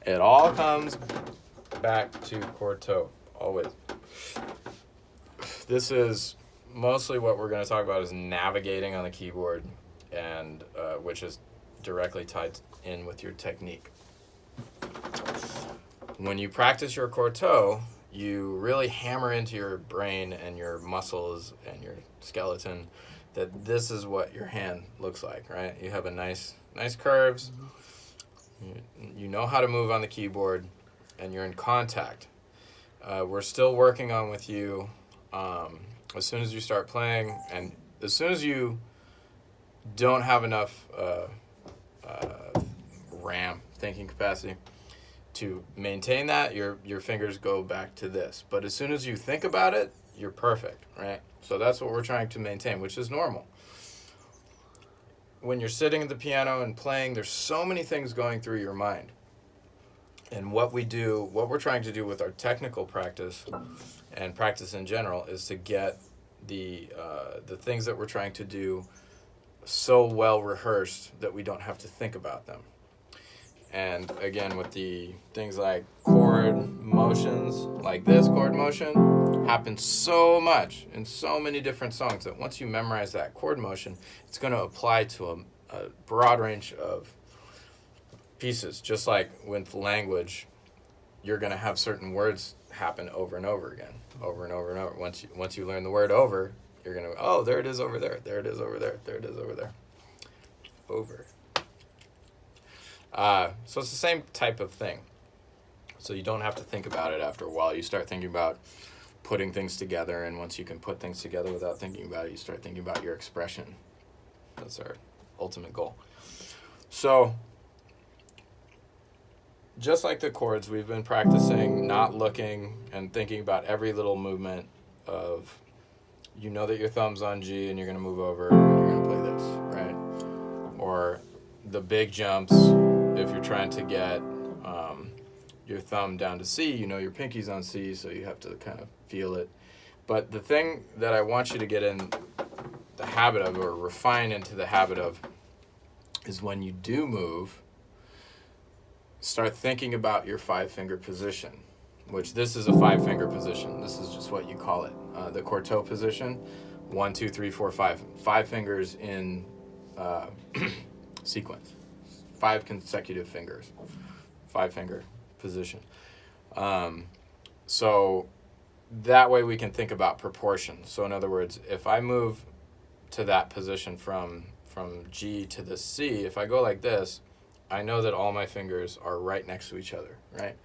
It all comes back to chord toe, always. This is mostly what we're going to talk about is navigating on the keyboard, and which is directly tied in with your technique. When you practice your chord toe, you really hammer into your brain and your muscles and your skeleton that this is what your hand looks like, right? You have a nice curves. You know how to move on the keyboard, and you're in contact. We're still working on with you. As soon as you start playing, and as soon as you don't have enough RAM, thinking capacity, to maintain that, your fingers go back to this. But as soon as you think about it, you're perfect, right? So that's what we're trying to maintain, which is normal. When you're sitting at the piano and playing, there's so many things going through your mind. And what we're trying to do with our technical practice and practice in general is to get the things that we're trying to do so well rehearsed that we don't have to think about them. And again, with the things like chord motions, like this chord motion, happens so much in so many different songs that once you memorize that chord motion, it's going to apply to a broad range of pieces. Just like with language, you're going to have certain words happen over and over again, over and over and over. Once you learn the word over, you're going to go, oh, there it is over there, there it is over there, there it is over there. Over. So it's the same type of thing. So you don't have to think about it after a while. You start thinking about putting things together, and once you can put things together without thinking about it, you start thinking about your expression. That's our ultimate goal. So just like the chords, we've been practicing not looking and thinking about every little movement of, you know that your thumb's on G and you're going to move over and you're going to play this, right? Or the big jumps, if you're trying to get your thumb down to C, you know your pinky's on C, so you have to kind of feel it. But the thing that I want you to get in the habit of, or refine into the habit of, is when you do move, start thinking about your 5-finger position, which this is a 5-finger position. This is just what you call it. The chord toe position, 1, 2, 3, 4, 5. 5 fingers in sequence. 5 consecutive fingers. 5-finger position. So that way we can think about proportion. So in other words, if I move to that position from G to the C, if I go like this, I know that all my fingers are right next to each other, right?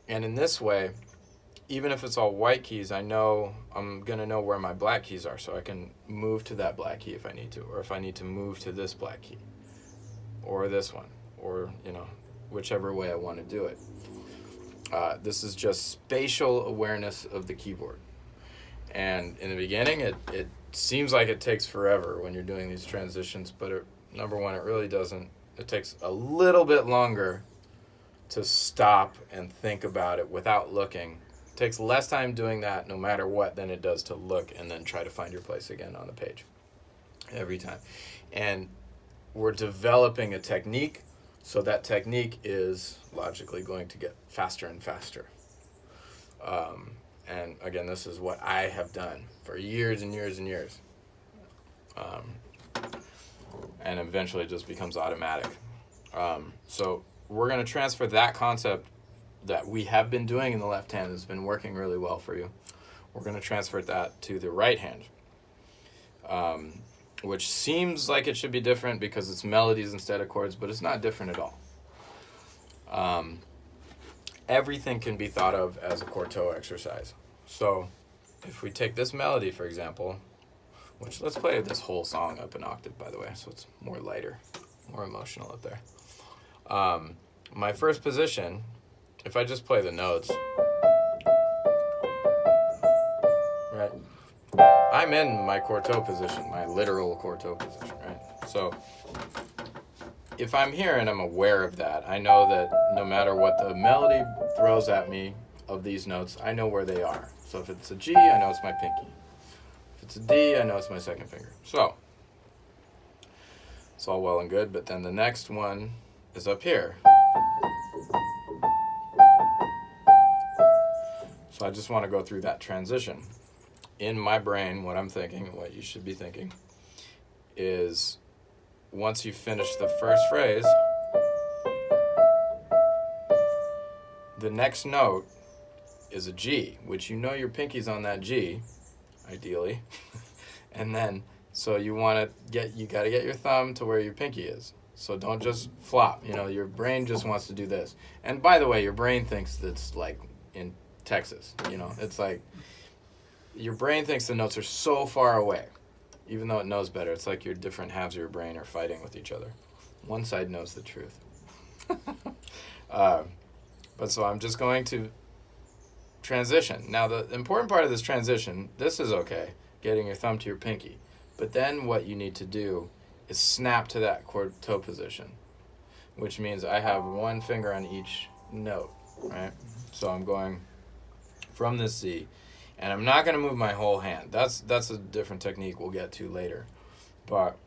And in this way, even if it's all white keys, I know I'm going to know where my black keys are, so I can move to that black key if I need to, or if I need to move to this black key, or this one, or, whichever way I want to do it. This is just spatial awareness of the keyboard. And in the beginning, it seems like it takes forever when you're doing these transitions, but number one, it really doesn't. It takes a little bit longer to stop and think about it without looking. It takes less time doing that no matter what than it does to look and then try to find your place again on the page every time. And we're developing a technique, so that technique is logically going to get faster and faster. And again, this is what I have done for years and years and years. And eventually it just becomes automatic. So we're going to transfer that concept that we have been doing in the left hand that's been working really well for you. We're going to transfer that to the right hand, which seems like it should be different because it's melodies instead of chords, but it's not different at all. Everything can be thought of as a chord toe exercise. So if we take this melody, for example, which let's play this whole song up an octave, by the way, so it's more lighter, more emotional up there. My first position, if I just play the notes, right, I'm in my chord toe position, my literal chord toe position, right? So if I'm here and I'm aware of that, I know that no matter what the melody throws at me of these notes, I know where they are. So if it's a G, I know it's my pinky. If it's a D, I know it's my second finger. So it's all well and good, but then the next one is up here. So I just want to go through that transition. In my brain, what I'm thinking, and what you should be thinking, is once you finish the first phrase, the next note is a G, which you know your pinky's on that G, ideally. And then, so you got to get your thumb to where your pinky is. So don't just flop. Your brain just wants to do this. And by the way, your brain thinks that's like in Texas. It's like your brain thinks the notes are so far away, even though it knows better. It's like your different halves of your brain are fighting with each other. One side knows the truth. But so I'm just going to transition. Now, the important part of this transition, this is okay, getting your thumb to your pinky. But then what you need to do is snap to that toe position, which means I have one finger on each note, right? So I'm going from this C, and I'm not going to move my whole hand. That's a different technique we'll get to later. But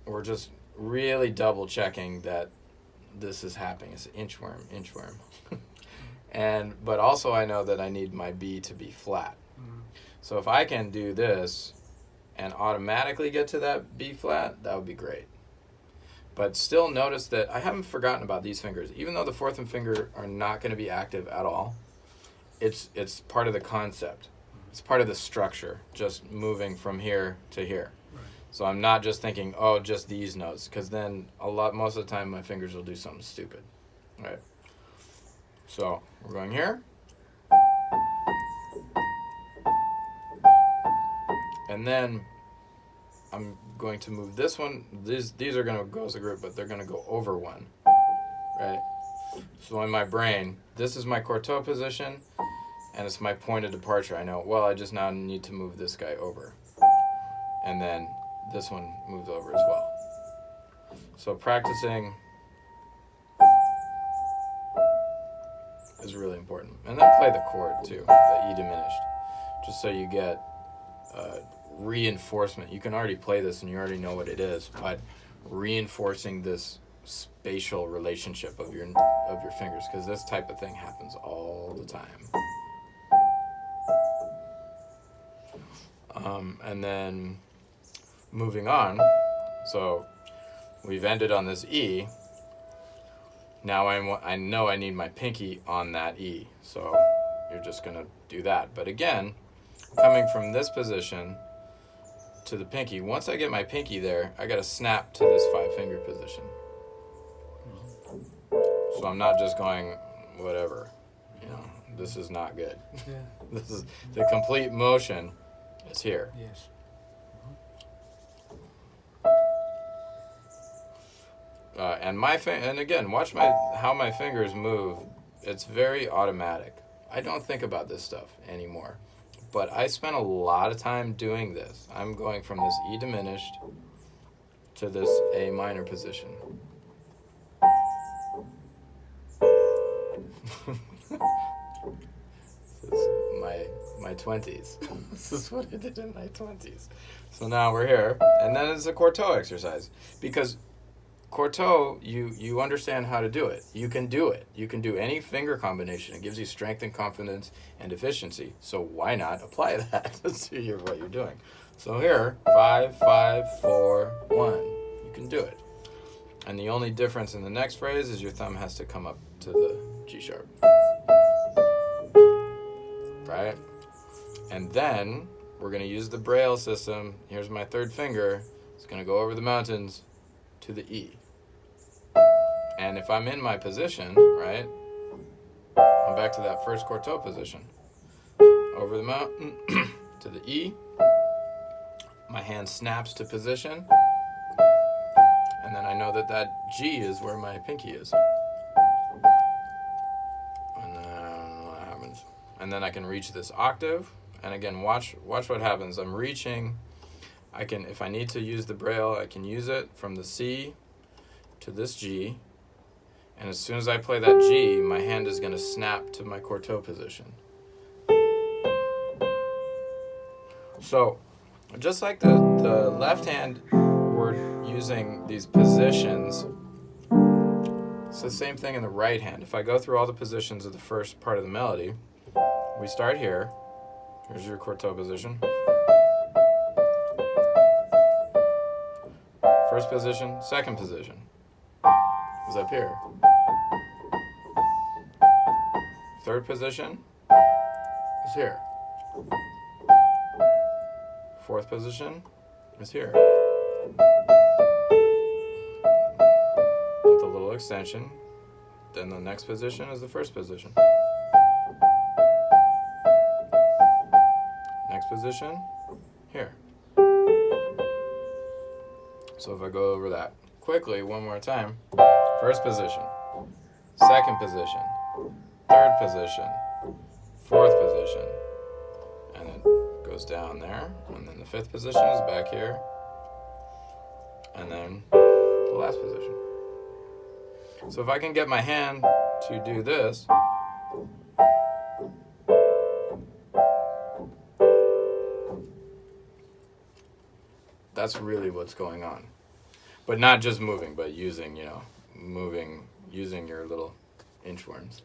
we're just really double checking that this is happening. It's inchworm. But also I know that I need my B to be flat. So if I can do this and automatically get to that B flat, that would be great. But still notice that I haven't forgotten about these fingers. Even though the fourth and finger are not going to be active at all, it's part of the concept. It's part of the structure, just moving from here to here. Right. So I'm not just thinking, just these notes, because then most of the time my fingers will do something stupid. Right. So we're going here. And then I'm going to move this one. These are going to go as a group, but they're going to go over one. Right? So in my brain, this is my cortot position, and it's my point of departure. I know, I just now need to move this guy over. And then this one moves over as well. So practicing is really important. And then play the chord too, the E diminished, just so you get reinforcement. You can already play this and you already know what it is, but reinforcing this spatial relationship of your fingers, because this type of thing happens all the time. And then moving on, so we've ended on this E. Now I know I need my pinky on that E, so you're just going to do that. But again, coming from this position to the pinky, once I get my pinky there, I got to snap to this 5-finger position. So I'm not just going whatever, this is not good. Yeah. This is the complete motion is here. Yes. And again, watch how my fingers move. It's very automatic. I don't think about this stuff anymore. But I spent a lot of time doing this. I'm going from this E diminished to this A minor position. This is my 20s. This is what I did in my 20s. So now we're here. And then it's a cortot exercise. Because cortot, you understand how to do it. You can do it. You can do any finger combination. It gives you strength and confidence and efficiency. So why not apply that to what you're doing? So here, 5, 5, 4, 1. You can do it. And the only difference in the next phrase is your thumb has to come up to the G sharp. Right? And then we're going to use the Braille system. Here's my third finger. It's going to go over the mountains to the E. And if I'm in my position, right, I'm back to that first cortot position. Over the mountain to the E. My hand snaps to position. And then I know that G is where my pinky is. And then I don't know what happens. And then I can reach this octave. And again, watch what happens. I'm reaching. If I need to use the Braille, I can use it from the C to this G. And as soon as I play that G, my hand is going to snap to my cortot position. So, just like the left hand, we're using these positions. It's the same thing in the right hand. If I go through all the positions of the first part of the melody, we start here. Here's your quartet position. First position, second position is up here. Third position is here. Fourth position is here. With a little extension. Then the next position is the first position. Next position, here. So if I go over that quickly one more time, first position, second position, third position, fourth position, and it goes down there, and then the fifth position is back here, and then the last position. So if I can get my hand to do this, that's really what's going on. But not just moving, but using, using your little inchworms.